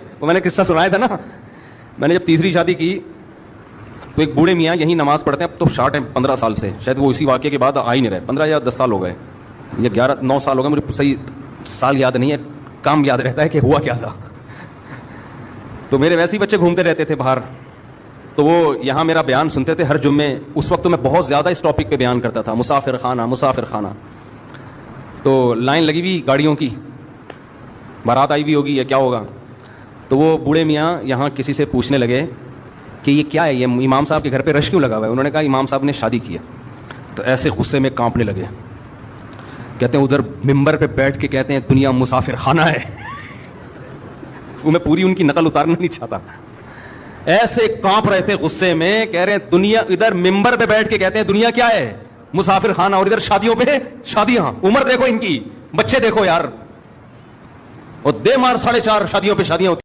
وہ میں نے قصہ سنایا تھا نا, میں نے جب تیسری شادی کی تو ایک بوڑھے میاں یہیں نماز پڑھتے ہیں, اب تو شارٹ ہیں 15 سال سے, شاید وہ اسی واقعے کے بعد آ ہی نہیں رہے, 15 یا 10 سال ہو گئے, یا 9 سال ہو گئے, مجھے صحیح سال یاد نہیں ہے, کام یاد رہتا ہے کہ ہوا کیا تھا. تو میرے ویسے ہی بچے گھومتے رہتے تھے باہر, تو وہ یہاں میرا بیان سنتے تھے ہر جمعے. اس وقت تو میں بہت زیادہ اس ٹاپک پہ بیان کرتا تھا, مسافر خانہ مسافر خانہ. تو لائن لگی ہوئی گاڑیوں کی, بارات آئی بھی ہوگی یا کیا ہوگا. تو وہ بوڑھے میاں یہاں کسی سے پوچھنے لگے کہ یہ کیا ہے, یہ امام صاحب کے گھر پہ رش کیوں لگا ہوا ہے. انہوں نے کہا امام صاحب نے شادی کی ہے. تو ایسے غصے میں کانپنے لگے, کہتے ہیں ادھر ممبر پہ بیٹھ کے کہتے ہیں دنیا مسافر خانہ ہے. وہ میں پوری ان کی نقل اتارنا نہیں چاہتا, ایسے کانپ رہے تھے غصے میں, کہہ رہے ہیں دنیا, ادھر ممبر پہ بیٹھ کے کہتے ہیں دنیا کیا ہے, مسافر خانہ, اور ادھر شادیوں پہ شادیاں. عمر دیکھو ان کی, بچے دیکھو یار, اور دے مار 4.5 شادیوں پہ شادیاں ہوتی.